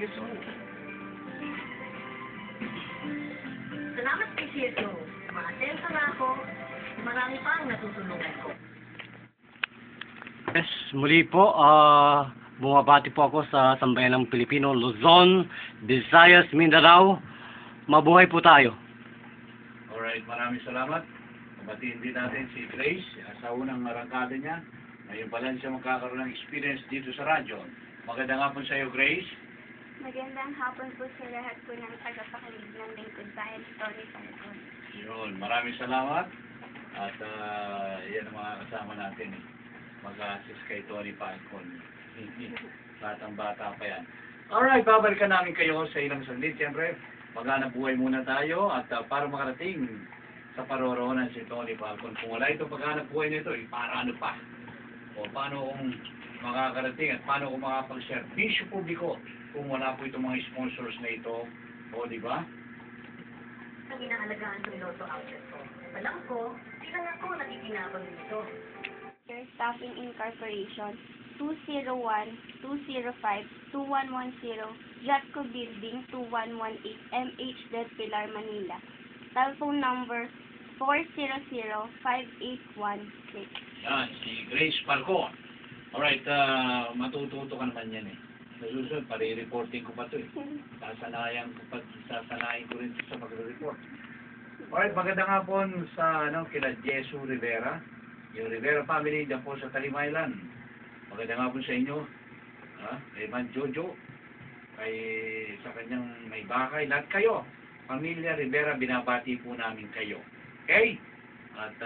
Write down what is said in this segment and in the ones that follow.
years old. Salamat kay Sergio. Ma-atento na ako. Marami pa ang natutulungan ko. Yes, muli po, bumabati po ako sa sambayan ng Pilipino, Luzon, Visayas, Mindanao. Mabuhay po tayo. Alright, maraming salamat. Kabatiin din natin si Grace, sa unang arangkada niya. Ngayon pa lang siya magkakaroon ng experience dito sa radyo. Magandang hapon sa iyo, Grace. Magandang hapon po sa lahat po ng tagapakinig ng lingkod bayan Tony Falcon. Yun, maraming salamat. At yan ang mga kasama natin. Mag-assist kay Tony Falcon. Batang bata pa yan. Alright, babalikan namin kayo sa ilang sandlit. Siyempre, maghanap buhay muna tayo at para makarating sa paroroonan si Tony Falcon. Kung wala ito paghanap buhay nito, para ano pa? O paano kung makakarating at paano kung makapag-servisyo publiko kung wala po itong mga sponsors na ito? O, di ba? Ang inaalagaan ng Lotto outlet ko. Alam ko, di lang ako nakikinabang dito. Your Staffing Incorporation, 201-205-2110, Jatco Building, 2118, MH Del Pilar, Manila. Telephone number 400-5816. Yan, si Grace Falcon. Alright, matututo ka naman yan eh. Sa susunod, pare-reporting ko pa ito eh. Sasanayin ko rin sa pag-report. Alright, magandang hapon sa kila Jesu Rivera. Yung Rivera family dyan po sa Talimaylan. Magandang hapon sa inyo. Kay Man Jojo. Sa kanyang may bakay. Lahat kayo. Pamilya Rivera, binabati po namin kayo. Okay? At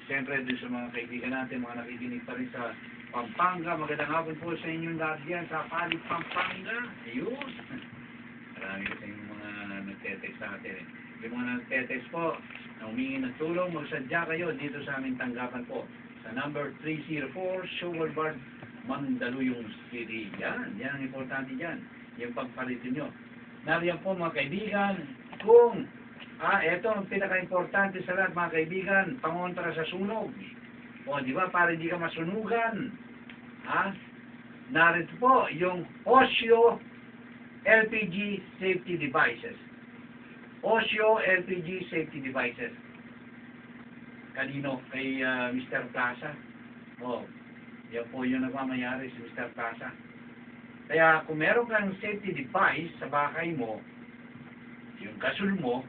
siyempre doon sa mga kaibigan natin, mga nakikinig pa rin sa Pampanga. Magandang hapon po sa inyong lahat diyan sa Palit, Pampanga. Ayun. Marami kasi yung mga nagtetext sa atin. Yung mga nagtetext po, na humingi ng tulong, magsadya kayo dito sa aming tanggapan po. Sa number 304, Sugar Bar, Mandaluyong City. Yan ang importante dyan. Yung pagpalitin nyo. Nariyan po mga kaibigan, kung ito ang pinaka-importante sa lahat mga kaibigan, pangontra sa sunog. O di ba, para hindi ka masunugan. Narito po yung Osyo LPG Safety Devices. Osyo LPG Safety Devices. Kanino? Kay Mr. Plaza. Yan po yung nagmamayari si Mr. Plaza. Kaya kung meron kang safety device sa bahay mo, yung gasol mo,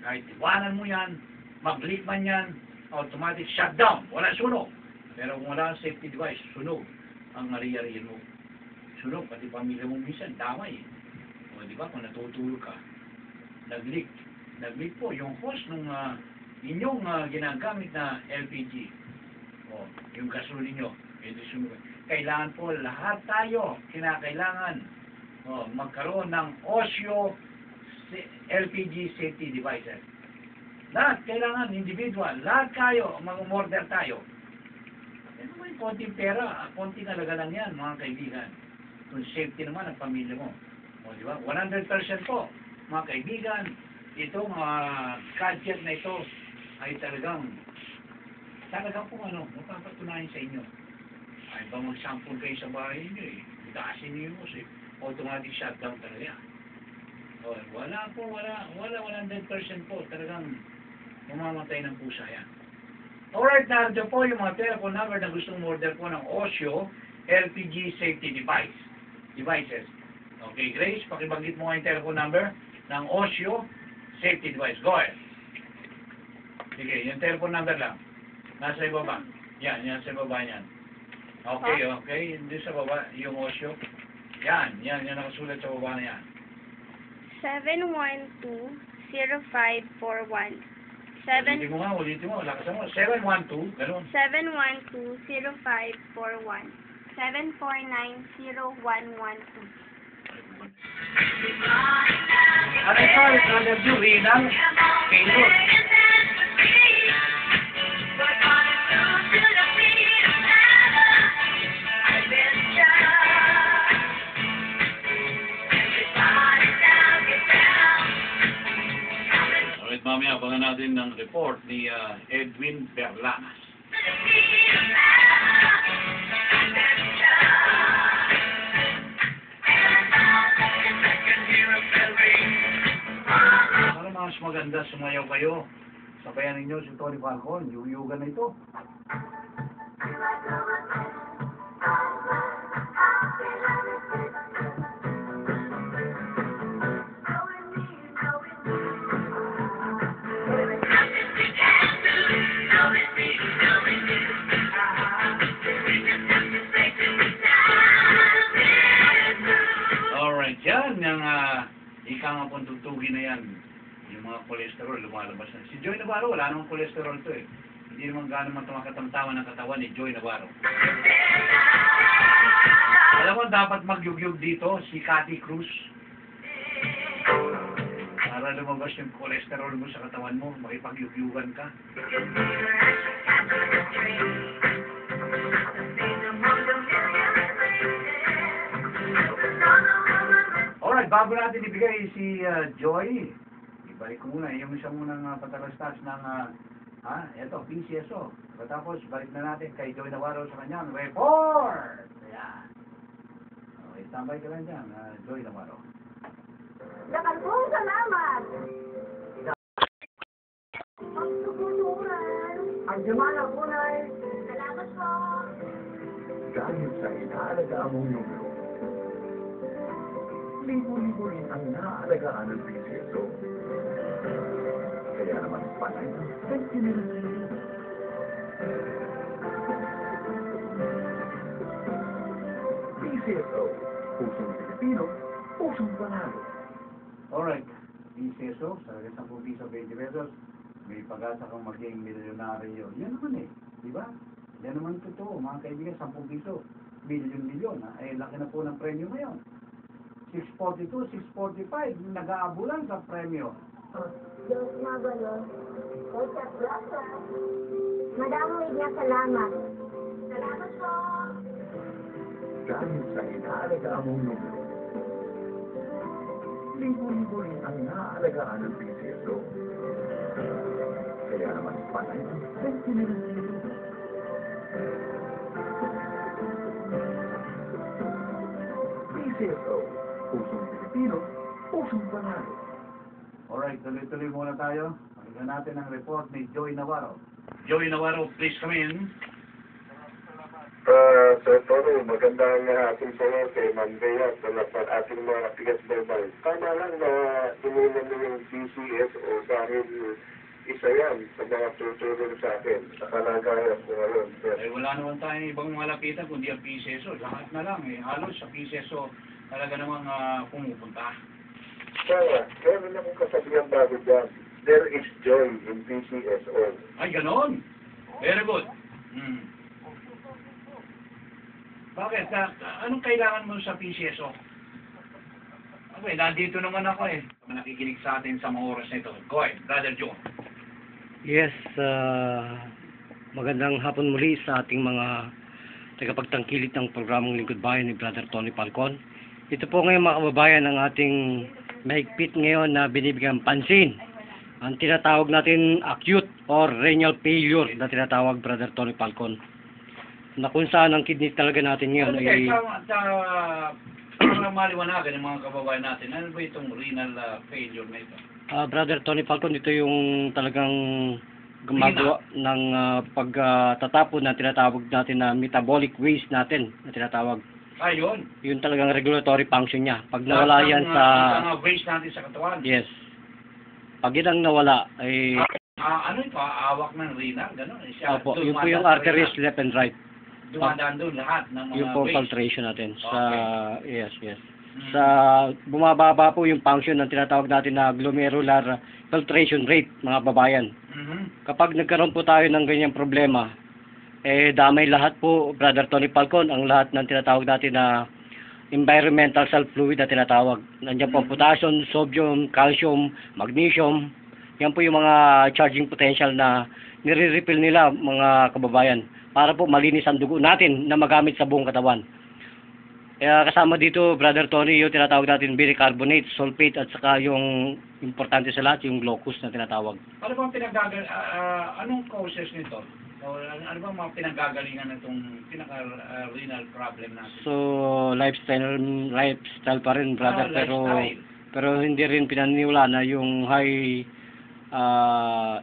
kahit iwanan mo yan, mag-leak man yan, automatic shutdown, wala sunog. Pero kung wala ang safety device, sunog ang ari-ariyan mo. Sunog, pati pamilya mo minsan, damay. O di ba, kung natutulog ka, nag-leak. Nag-leak po yung hose ng inyong ginagamit na LPG. O, yung gasol ninyo, hindi sunog. Kailangan po lahat tayo, kinakailangan magkaroon ng Osyo LPG safety devices. Lahat, kailangan, individual, lahat kayo, mag-order tayo. Ano mo yung konting pera, konting alaga lang yan, mga kaibigan. Kung safety naman ang pamilya mo. O, di ba? 100% po, mga kaibigan, itong gadget na ito ay talagang po mapapatunayan sa inyo. Ay ba mag-sample kayo sa bahay niyo eh. Itaasin niyo yung musik. Automatic shutdown talaga. Wala 100% po. Talagang mamamatay ng pusa yan. Alright, narito po yung mga telephone number na gustong order po ng Osyo LPG Safety Devices. Okay, Grace, pakibanggit mo nga yung telephone number ng Osyo Safety Device. Go ahead. Sige, yung telephone number lang. Nasa ibaba. Yan sa ibaba niyan. Okay. Hindi sa baba, yung Osyo. Yan nakasulat sa baba na yan. 712-0541. Ulitin mo, lakas mo. 712, ganun. 712-0541. 749-0112. Ano ito? Another view, Rinang Kailot. Mamaya abangan natin ng report ni Edwin Berlanas. mas maganda sumayaw kayo. Sabayan ninyo si Tony Falcon, yuyugan na ito. Alright, yan. Yung ika nga pong tugtugin na yan. Yung mga cholesterol, lumalabas na. Si Joy Navarro, wala namang cholesterol to eh. Hindi naman gano'n man tumakatamtaman ng katawan ni Joy Navarro. Alam mo, dapat magyugyug dito si Cathy Cruz. Para lumabas yung cholesterol mo sa katawan mo, makipagyugyugan ka. Alright, bago natin ibigay si Joy, ibalik ko muna yung isang munang patalastas ng eto, PCSO. Tapos, balik na natin kay Joy Navarro sa kanyang report! Ayan. Okay, tambay ka lang dyan, Joy Navarro. Lakan po, salamat! Pagsusunan! Ang Jumala po na salamat po! Dahil sa inaalaga mong numero, libo-libo rin ang naaalagaan ng PCSO. Kaya naman panay ang sentinel. PCSO, pusong Pilipino, pusong panalo. Alright, PCSO, sa 10 piso, 20 pesos, may pag-asa kang maging milyonaryo. Yan naman eh, di ba? Yan naman totoo, mga kaibigan, 10 piso, milyon-milyon. Eh, laki na po ng premyo ngayon. 642, 645, nag-aabulan sa premyo. Diyos magalo. Kota Plaza. Madaming na salamat. Salamat po. Dahil sa inaalaga mong numero, libo-libo rin ang naaalagaan ng PCSO. Kaya naman panay ang sentinel. PCSO, pusong Pilipino, pusong panalo. Alright, tuloy-tuloy muna tayo. Pakinggan natin ang report ni Joy Navarro. Joy Navarro, please come in. Sir Toro, magandang hapon sa iyo kay Ma'am Bea sa lahat ating mga pigas babay. Tama lang na inunan mo yung PCSO dahil isa yan sa mga tutulong sa akin sa kalagayan ko ngayon. Eh, wala naman tayong ibang malapitan kundi ang PCSO. Lahat na lang eh. Halos sa PCSO talaga namang pumupunta. Kaya, meron akong kasabihan bago dyan. There is joy in PCSO. Ay, ganon. Very good. Bakit? Anong kailangan mo sa PCSO? Okay, nandito naman ako eh. Nakikinig sa atin sa mga oras na ito. Go ahead, Brother John. Yes, magandang hapon muli sa ating mga tagapagtangkilik ng programang Lingkod Bayan ni Brother Tony Falcon. Ito po ngayon mga kababayan ang ating mahigpit ngayon na binibigyan pansin. Ang tinatawag natin acute or renal failure na tinatawag Brother Tony Falcon. Na kung saan ang kidney talaga natin ngayon ay... Para maliwanagan ng mga kababayan natin, ano ba itong renal failure na ito? Brother Tony Falcon, ito yung talagang gumagawa ng pagtatapon na tinatawag natin na metabolic waste natin na tinatawag. Yun. Yun talagang regulatory function niya. Pag nawala yan sa... Ang waste natin sa katawan. Yes. Pag yan ang nawala, ay... ano ito? Awak ng renal? Gano'n? Opo, yun po yung arteries left and right. Dumadaan doon lahat ng mga Yung po waste. filtration natin. Sa... Okay. Yes. Sa bumababa po yung function ng tinatawag natin na glomerular filtration rate, mga babayan. Kapag nagkaroon po tayo ng ganyang problema, damay lahat po, Brother Tony Falcon, ang lahat ng tinatawag natin na environmental cell fluid na tinatawag. Nandiyan po potassium, sodium, calcium, magnesium. Yan po yung mga charging potential na nire-refill nila, mga kababayan, para po malinis ang dugo natin na magamit sa buong katawan. Kaya kasama dito, Brother Tony, yung tinatawag natin bicarbonate, sulfate, at saka yung importante sa lahat, yung glucose na tinatawag. Ano bang anong causes nito? O ano bang mga pinanggagalingan nitong pinaka-renal problem natin? So, lifestyle pa rin, brother, Lifestyle. pero hindi rin pinaniniwala na yung high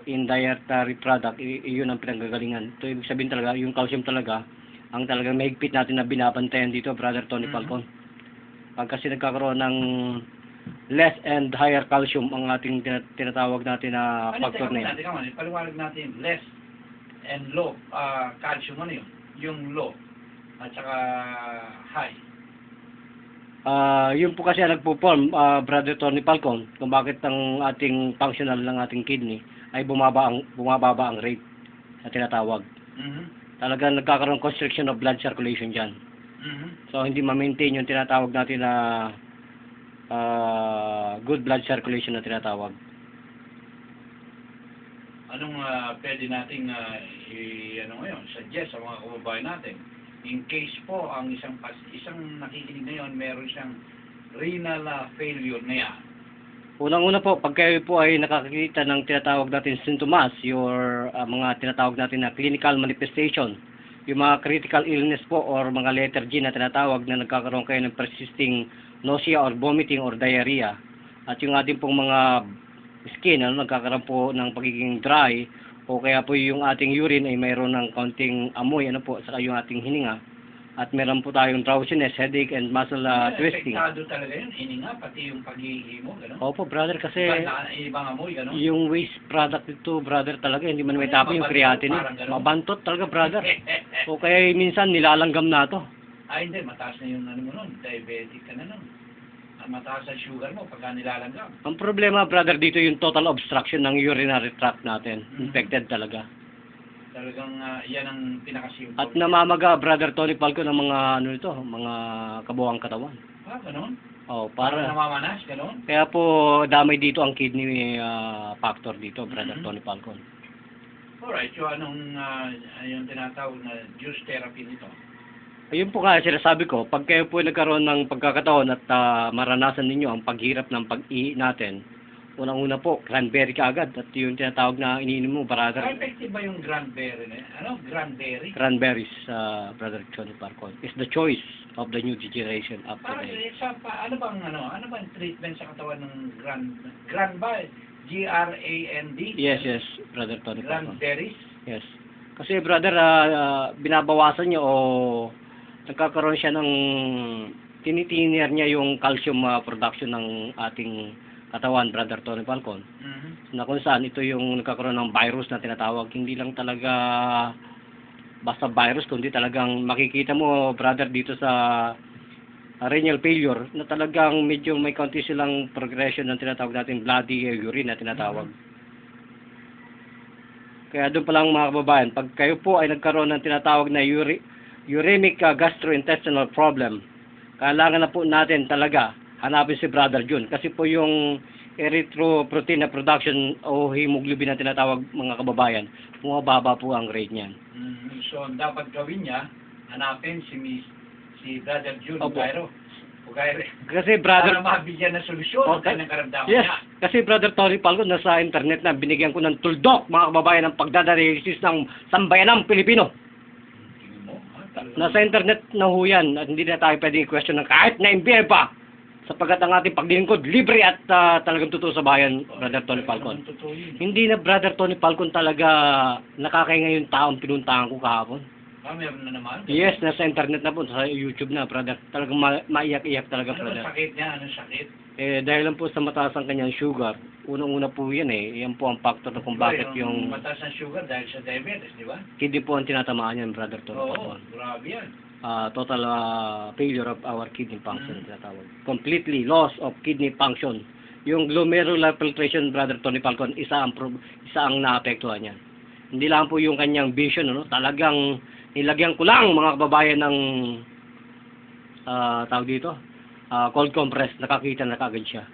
in dietary product, iyon ang pinanggagalingan. Ito ibig sabihin talaga, yung calcium talaga, ang talagang mahigpit natin na binabantayan dito, Brother Tony Falcon. Pag kasi nagkakaroon ng less and higher calcium ang ating tinatawag natin na factor na yun. Paliwanag natin, less and low calcium, ano yun? Yung low at saka high. Yun po kasi ang nagpo-form, Brother Tony Falcon, kung bakit ang ating functional ng ating kidney ay bumababa ang rate na tinatawag. Talagang nagkakaroon constriction of blood circulation dyan. So, hindi ma-maintain yung tinatawag natin na good blood circulation na tinatawag. Anong pwede nating suggest sa mga kababayan natin? In case po ang isang nakikinig na yun, meron siyang renal failure na yan. Unang-una po, pag kayo po ay nakakita ng tinatawag natin sintomas, your mga tinatawag natin na clinical manifestation, yung mga critical illness po or mga letter G na tinatawag na nagkakaroon kayo ng persisting nausea or vomiting or diarrhea, at yung ating pong mga skin, nagkakaroon po ng pagiging dry, o kaya po yung ating urine ay mayroon ng kaunting amoy, saka yung ating hininga, at meron po tayong drowsiness, headache, and muscle twisting. Epektado talaga yun, hininga, pati yung paghihimo, gano'n? Opo, brother, kasi ibang amoy, gano'n? yung waste product nito, brother, talaga, hindi man may tapo yung creatinine. Mabantot talaga, brother. O kaya minsan nilalanggam na to. Hindi, mataas na yung ano mo nun, diabetic ka na nun. Mataas ang sugar mo pagka nilalanggam. Ang problema, brother, dito yung total obstruction ng urinary tract natin. Infected talaga. Talagang yan ang pinakasimple. At namamaga, Brother Tony Falcon, ng mga mga kabuhang katawan. Gano'n? Para namamanas, gano'n? kaya po damay dito ang kidney factor dito, Brother Tony Falcon. Alright, so anong yung tinatawag na juice therapy nito? Ayun po nga sinasabi ko, pag kayo po nagkaroon ng pagkakataon at maranasan ninyo ang paghirap ng pag-ihi natin, unang-una po, cranberry ka agad, at yung tinatawag na iniinom mo, brother. Effective ba yung cranberry na? Ano? Cranberry? Cranberries, Brother Tony Falcon, is the choice of the new generation up today. Ano bang treatment sa katawan ng gran ba? G-R-A-N-D? Yes, Brother Tony Falcon. Cranberries? Yes. Kasi brother, binabawasan niya o nagkakaroon siya ng tinitiner niya yung calcium production ng ating katawan, Brother Tony Falcon. Na kung saan ito yung nagkakaroon ng virus na tinatawag. Hindi lang talaga basta virus, kundi talagang makikita mo, brother, dito sa renal failure na talagang medyo may kaunti silang progression ng tinatawag natin bloody urine na tinatawag. Kaya doon pa lang mga kababayan, pag kayo po ay nagkaroon ng tinatawag na uremic gastrointestinal problem, kailangan na po natin talaga hanapin si Brother June. Kasi po yung erythropoietin na production o hemoglobin na tinatawag mga kababayan, bumababa po ang rate niyan. So, dapat gawin niya, hanapin si Brother June Cairo. Kasi brother, para mabigyan ng solusyon ng karamdaman niya. Kasi Brother Tony Falcon, nasa internet na binigyan ko ng tuldok mga kababayan ng pagdadarisis ng sambayanang Pilipino. Nasa internet na ho yan at hindi na tayo pwedeng i-question ng kahit na MBA pa, sapagkat ang ating paglilingkod libre at talagang totoo sa bayan, Brother Tony Falcon. Hindi na Brother Tony Falcon talaga nakakaingay yung taong pinuntahan ko kahapon. Meron na naman? Yes, nasa internet na po, sa YouTube na, brother. Talagang maiyak-iyak talaga, brother. Ano sakit niya? Anong sakit? Dahil lang po sa mataas ang kanyang sugar, unang-una po yan yan po ang factor na kung bakit yung mataas ang sugar dahil sa diabetes, di ba? kidney po ang tinatamaan yan, Brother Tony. Oo, grabe yan. Total failure of our kidney function, tinatawag. Completely loss of kidney function. Yung glomerular filtration, Brother Tony Falcon, isa ang naapektuhan yan. Hindi lang po yung kanyang vision, talagang nilagyan ko lang mga kababayan ng tawag dito, cold compress, nakakita na kagad siya.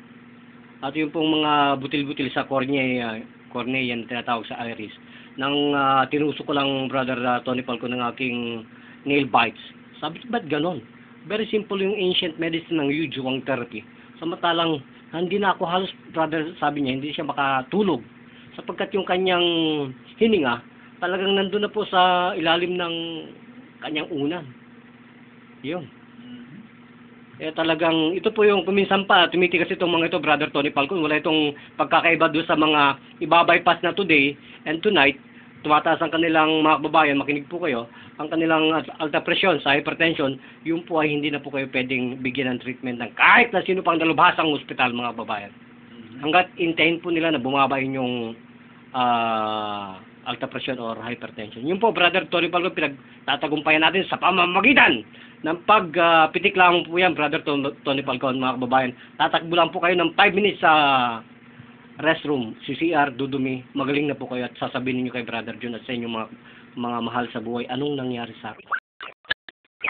At yung pong mga butil-butil sa cornea na tinatawag sa iris, nang tinusok ko lang, Brother Tony Falcon, ng aking nail bites. Sabi ko, ba't ganon? Very simple yung ancient medicine ng Yujuang therapy. Samantalang, hindi na ako halos, brother, sabi niya, hindi siya makatulog. Sapagkat yung kanyang hininga, talagang nandun na po sa ilalim ng kanyang unan. Yun. talagang ito po yung kuminsan pa tumitigas itong mga ito, Brother Tony Falcon. Wala itong pagkakaiba doon sa mga ibabypass na today and tonight. Tumataas ang kanilang mga kababayan, makinig po kayo, ang kanilang alta presyon sa hypertension, yung po ay hindi na po kayo pwedeng bigyan ng treatment ng kahit na sino pang dalubhasang ospital, mga kababayan. Hanggat intayin po nila na bumaba yung alta presyon or hypertension. Yung po, Brother Tony Falcon, pinagtatagumpayan natin sa pamamagitan ng pagpitik lang po yan, Brother Tony Falcon, mga kababayan. Tatakbo lang po kayo ng 5 minutes sa restroom, CCR, dudumi, magaling na po kayo at sasabihin niyo kay Brother John at sa inyong mga mahal sa buhay, anong nangyari sa akin?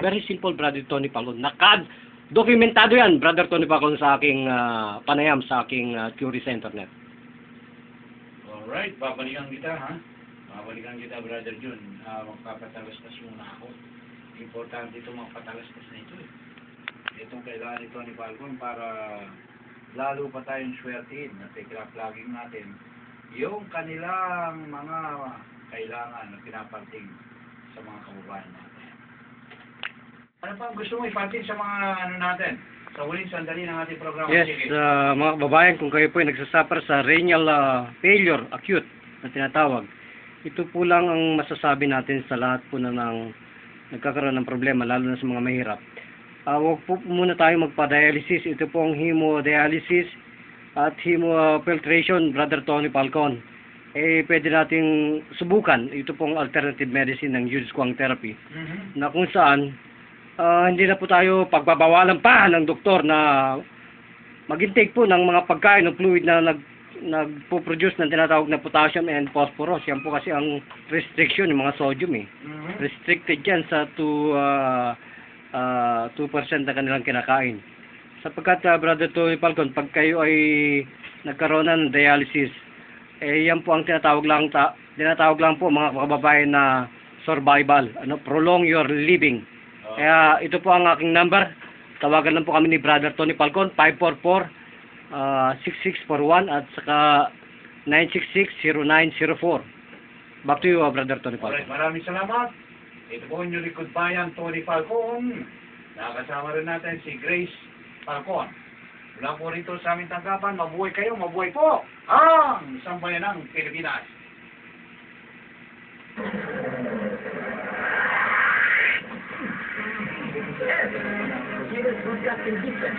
Very simple, Brother Tony Falcon. Dokumentado yan, Brother Tony Falcon, sa aking panayam, sa aking theory sa internet. Alright, babalikan kita, ha? Babalikan kita, Brother John. Magpapatalastas muna ako. Importante ito magpatalastas na ito, eh. Itong kailangan ni Tony Falcon para lalo pa tayong swertin at i-plugging natin yung kanilang mga kailangan na pinaparting sa mga kababayan natin. Ano pa gusto mo iparting sa mga ano natin? Sa huling sandali ng ating programa. Yes, Sige. mga kababayan, kung kayo po ay nagsasuffer sa renal failure, acute, na tinatawag, ito po lang ang masasabi natin sa lahat po na nagkakaroon ng problema, lalo na sa mga mahirap. Huwag po muna tayo magpa-dialysis. Ito po ang hemodialysis at hemofiltration, Brother Tony Falcon. Pwede nating subukan. Ito pong alternative medicine ng Judas Kwang therapy. Na kung saan, hindi na po tayo pagbabawalan pa ng doktor na mag-intake po ng mga pagkain ng fluid na nagpo-produce ng tinatawag na potassium and phosphorus. Yan po kasi ang restriction, yung mga sodium eh. Restricted yan sa 2% na kanilang kinakain. Sapagkat, Brother Tony Falcon, pag kayo ay nagkaroon ng dialysis, yan po ang tinatawag lang po mga kababayan na survival, prolong your living. Kaya ito po ang aking number. Tawagan lang po kami ni Brother Tony Falcon, 544-6641 at saka 966-0904. Back to you, Brother Tony Falcon. Alright, maraming salamat. Ito po yung likod bayan, Tony Falcon. Nakasama rin natin si Grace Falcon. Mula po rito sa aming tanggapan, mabuhay kayo, mabuhay po ang isang bayan ng Pilipinas. Broadcasting System.